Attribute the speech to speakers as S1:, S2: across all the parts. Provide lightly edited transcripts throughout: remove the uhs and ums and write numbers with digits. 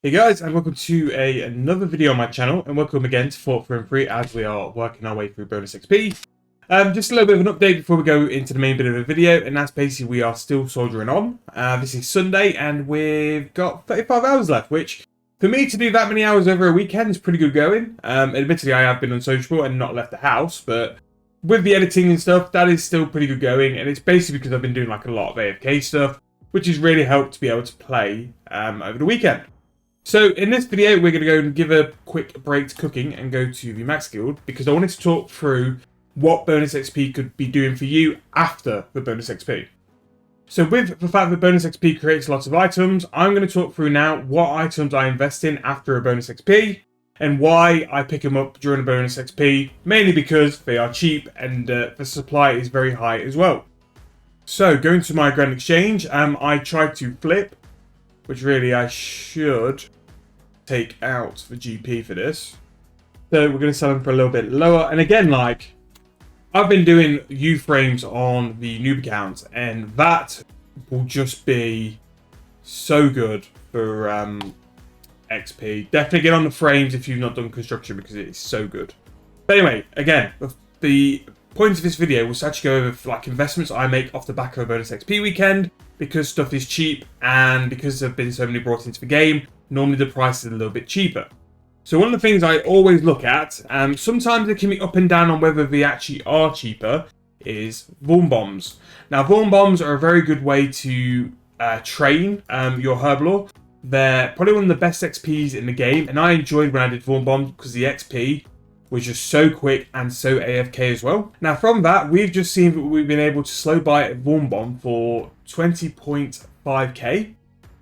S1: Hey guys, and welcome to another video on my channel, and welcome again to Fort for Free as we are working our way through bonus XP. Just a little bit of an update before we go into the main bit of the video, and that's basically we are still soldiering on. This is Sunday, and we've got 35 hours left, which for me to do that many hours over a weekend is pretty good going. Admittedly, I have been unsociable and not left the house, but with the editing and stuff, that is still pretty good going, and it's basically because I've been doing like a lot of AFK stuff, which has really helped to be able to play over the weekend. So in this video, we're going to go and give a quick break to cooking and go to the Max Guild because I wanted to talk through what bonus XP could be doing for you after the bonus XP. So with the fact that bonus XP creates lots of items, I'm going to talk through now what items I invest in after a bonus XP and why I pick them up during a bonus XP, mainly because they are cheap and the supply is very high as well. So going to my Grand Exchange, I tried to flip, which really I should take out the GP for this. So we're going to sell them for a little bit lower. And again, like, I've been doing U-frames on the noob account, and that will just be so good for XP. Definitely get on the frames if you've not done construction because it is so good. But anyway, again, the point of this video was to actually go over like investments I make off the back of a bonus XP weekend, because stuff is cheap and because there have been so many brought into the game, normally the price is a little bit cheaper. So one of the things I always look at, sometimes it can be up and down on whether they actually are cheaper, is Vuln Bombs. Now Vuln Bombs are a very good way to train your Herblore. They're probably one of the best XPs in the game, and I enjoyed when I did Vuln Bombs because the XP was just so quick and so AFK as well. Now from that, we've just seen that we've been able to slow buy a Vuln Bomb for 20.5k,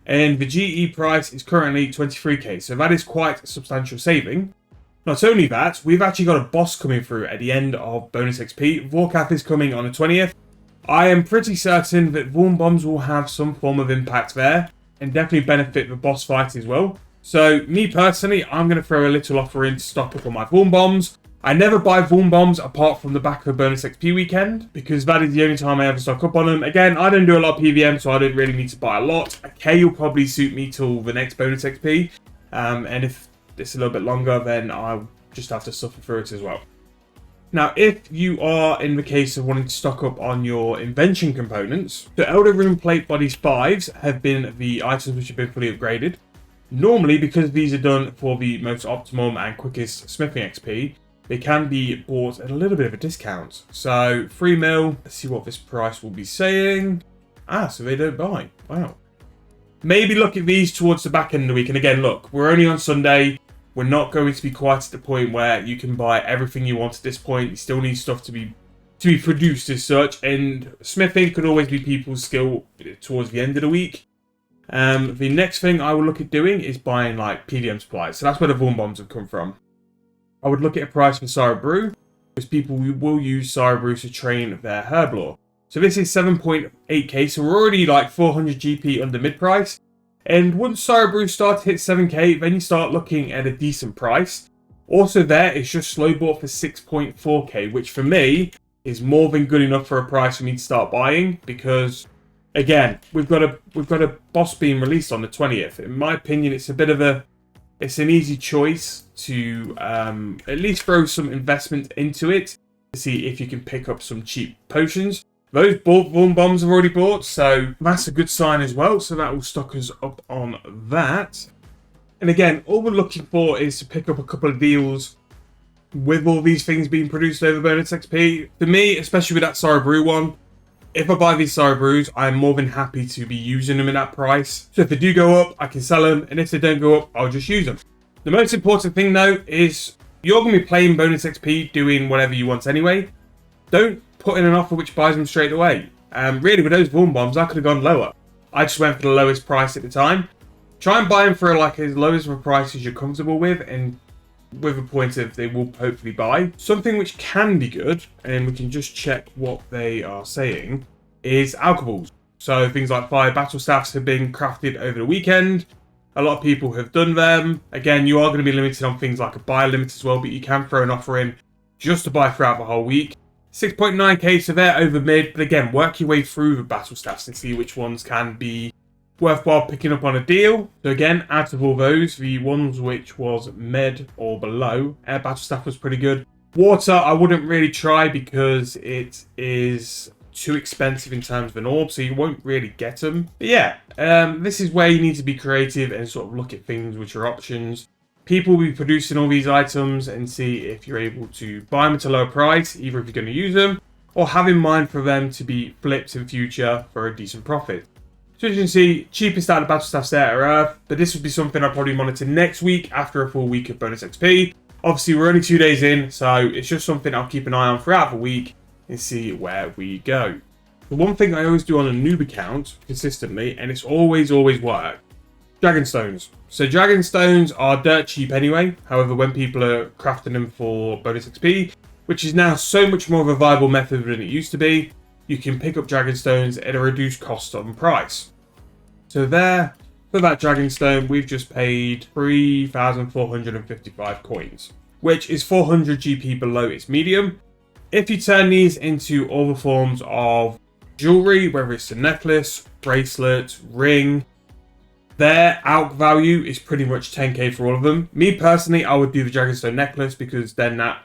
S1: and the GE price is currently 23k, so that is quite a substantial saving. Not only that, we've actually got a boss coming through at the end of bonus XP. Vorkath is coming on the 20th. I am pretty certain that Vuln Bombs will have some form of impact there and definitely benefit the boss fight as well. So, me personally, I'm going to throw a little offer in to stock up on my Vuln Bombs. I never buy Vuln Bombs apart from the back of a bonus XP weekend, because that is the only time I ever stock up on them. Again, I don't do a lot of PVM, so I don't really need to buy a lot. A K will probably suit me till the next bonus XP. And if it's a little bit longer, then I'll just have to suffer through it as well. Now, if you are in the case of wanting to stock up on your invention components, the Elder Rune Plate Bodies 5s have been the items which have been fully upgraded. Normally, because these are done for the most optimum and quickest smithing XP, they can be bought at a little bit of a discount. So, 3 mil, let's see what this price will be saying. So they don't buy. Wow. Maybe look at these towards the back end of the week. And again, look, we're only on Sunday. We're not going to be quite at the point where you can buy everything you want at this point. You still need stuff to be produced as such. And smithing could always be people's skill towards the end of the week. The next thing I will look at doing is buying like PVM supplies. So that's where the Vuln Bombs have come from. I would look at a price for Sire Brew, because people will use Sire Brew to train their Herblore. So this is 7.8k, so we're already like 400 GP under mid price. And once Sire Brew start to hit 7k, then you start looking at a decent price. Also there, it's just slow bought for 6.4k, which for me is more than good enough for a price for me to start buying, because again, we've got a boss being released on the 20th. In my opinion, it's an easy choice to at least throw some investment into it to see if you can pick up some cheap potions. Those Vuln Bombs have already bought, so that's a good sign as well. So that will stock us up on that. And again, all we're looking for is to pick up a couple of deals with all these things being produced over bonus XP. For me, especially with that Sire Brew one, if I buy these Sire Brews, I'm more than happy to be using them at that price. So if they do go up, I can sell them. And if they don't go up, I'll just use them. The most important thing though is you're going to be playing bonus XP, doing whatever you want anyway. Don't put in an offer which buys them straight away. Really, with those Vuln Bombs, I could have gone lower. I just went for the lowest price at the time. Try and buy them for like as low as a price as you're comfortable with, and with a point of they will hopefully buy. Something which can be good, and we can just check what they are saying, is alcohols. So things like fire battle staffs have been crafted over the weekend. A lot of people have done them. Again, you are going to be limited on things like a buy limit as well, but you can throw an offer in just to buy throughout the whole week. 6.9k, so they're over mid, but again, work your way through the battle staffs and see which ones can be worthwhile picking up on a deal. So again, out of all those, the ones which was mid or below, air battle staff was pretty good. Water, I wouldn't really try because it is too expensive in terms of an orb, so you won't really get them. But yeah, this is where you need to be creative and sort of look at things which are options. People will be producing all these items and see if you're able to buy them at a lower price, either if you're going to use them, or have in mind for them to be flipped in future for a decent profit. So as you can see, cheapest out of battle staffs there are Earth, but this would be something I'll probably monitor next week after a full week of bonus XP. Obviously, we're only 2 days in, so it's just something I'll keep an eye on throughout the week and see where we go. The one thing I always do on a noob account consistently, and it's always worked, Dragonstones. So Dragonstones are dirt cheap anyway. However, when people are crafting them for bonus XP, which is now so much more of a viable method than it used to be, you can pick up Dragonstones at a reduced cost on price. So there, for that Dragonstone, we've just paid 3,455 coins, which is 400 GP below its medium. If you turn these into all the forms of jewelry, whether it's a necklace, bracelet, ring, their out value is pretty much 10k for all of them. Me personally, I would do the Dragonstone necklace because then that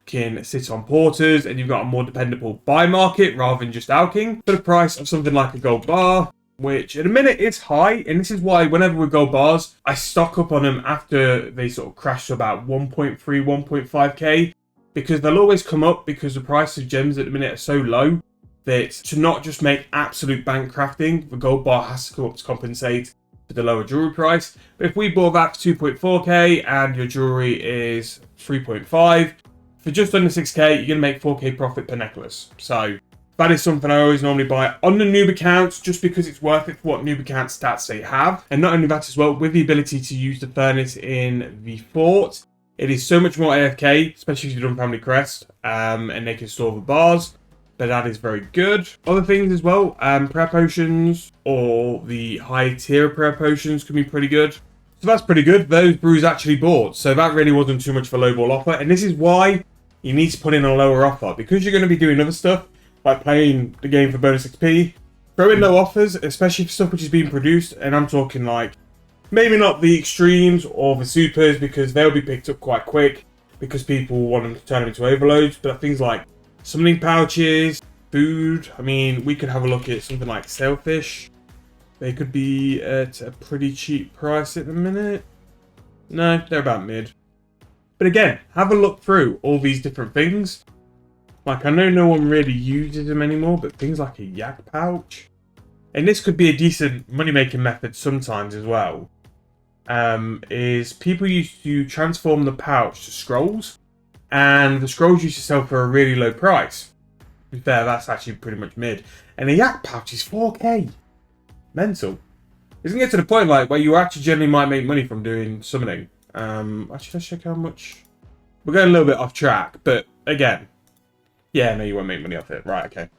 S1: can sit on porters and you've got a more dependable buy market rather than just alking for the price of something like a gold bar, which at a minute is high. And this is why whenever we gold bars, I stock up on them after they sort of crash to about 1.3, 1.5k, because they'll always come up because the price of gems at the minute are so low that to not just make absolute bank crafting, the gold bar has to come up to compensate for the lower jewelry price. But if we bought that for 2.4k and your jewelry is 3.5, for just under 6k, you're going to make 4k profit per necklace. So that is something I always normally buy on the noob accounts just because it's worth it for what noob account stats they have. And not only that as well, with the ability to use the furnace in the fort, it is so much more AFK, especially if you've done family crest, and they can store the bars. But that is very good. Other things as well, prayer potions or the high tier prayer potions can be pretty good. So that's pretty good. Those brews actually bought. So that really wasn't too much of a lowball offer. And this is why you need to put in a lower offer. Because you're going to be doing other stuff, like playing the game for bonus XP, throw in low offers, especially for stuff which is being produced. And I'm talking like, maybe not the extremes or the supers, because they'll be picked up quite quick because people want them to turn them into overloads. But things like summoning pouches, food. I mean, we could have a look at something like sailfish. They could be at a pretty cheap price at the minute. No, they're about mid. But again, have a look through all these different things. Like, I know no one really uses them anymore, but things like a yak pouch. And this could be a decent money-making method sometimes as well. Is people used to transform the pouch to scrolls. And the scrolls used to sell for a really low price. To be fair, that's actually pretty much mid. And a yak pouch is 4k. Mental. It's going to get to the point like where you actually generally might make money from doing summoning. Actually, let's check how much. We're going a little bit off track, but again. Yeah, no, you won't make money off it. Right, okay.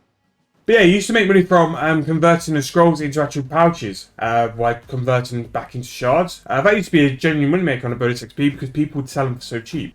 S1: But yeah, you used to make money from converting the scrolls into actual pouches by converting them back into shards. That used to be a genuine money maker on a bonus XP because people would sell them for so cheap.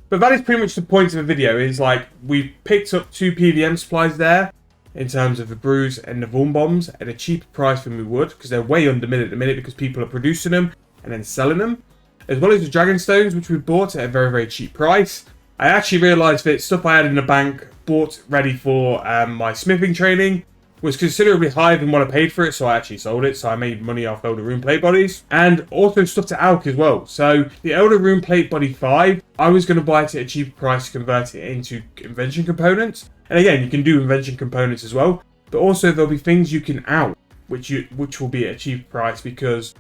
S1: But that is pretty much the point of the video, is like we've picked up 2 PVM supplies there in terms of the brews and the Vuln bombs at a cheaper price than we would, because they're way under mid at the minute because people are producing them and then selling them. As well as the Dragonstones, which we bought at a very, very cheap price. I actually realised that stuff I had in the bank bought ready for my smithing training was considerably higher than what I paid for it, so I actually sold it. So I made money off Elder Rune Plate Bodies. And also stuff to Alk as well. So the Elder Rune Plate Body 5, I was going to buy it at a cheaper price to convert it into invention components. And again, you can do invention components as well. But also there'll be things you can out, which will be at a cheaper price because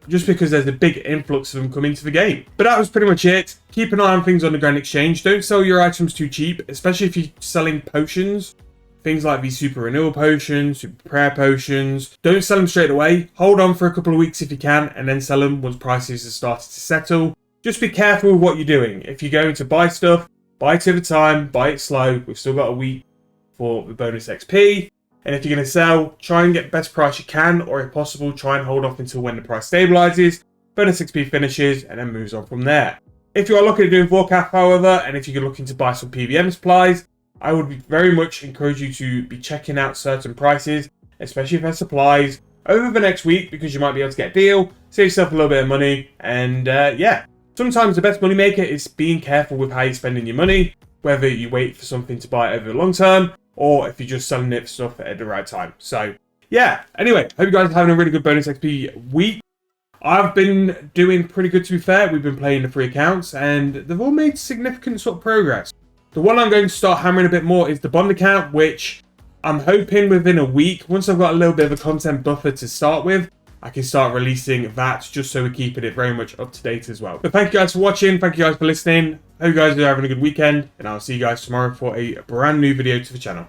S1: there's a big influx of them coming to the game. But that was pretty much it. Keep an eye on things on the Grand Exchange. Don't sell your items too cheap, especially if you're selling potions. Things like these super renewal potions, super prayer potions. Don't sell them straight away. Hold on for a couple of weeks if you can, and then sell them once prices have started to settle. Just be careful with what you're doing. If you're going to buy stuff, buy it at a time, buy it slow. We've still got a week for the bonus XP. And if you're going to sell, try and get the best price you can, or if possible, try and hold off until when the price stabilizes, bonus XP finishes, and then moves on from there. If you are looking at doing forecast, however, and if you're looking to buy some PVM supplies, I would very much encourage you to be checking out certain prices, especially if they're supplies, over the next week because you might be able to get a deal, save yourself a little bit of money, and yeah. Sometimes the best money maker is being careful with how you're spending your money, whether you wait for something to buy over the long term, or if you're just selling it for stuff at the right time. So yeah, anyway, hope you guys are having a really good bonus XP week. I've been doing pretty good, to be fair. We've been playing the free accounts, and they've all made significant sort of progress. The one I'm going to start hammering a bit more is the bond account, which I'm hoping within a week, once I've got a little bit of a content buffer to start with, I can start releasing that just so we're keeping it very much up to date as well. But thank you guys for watching. Thank you guys for listening. Hope you guys are having a good weekend, and I'll see you guys tomorrow for a brand new video to the channel.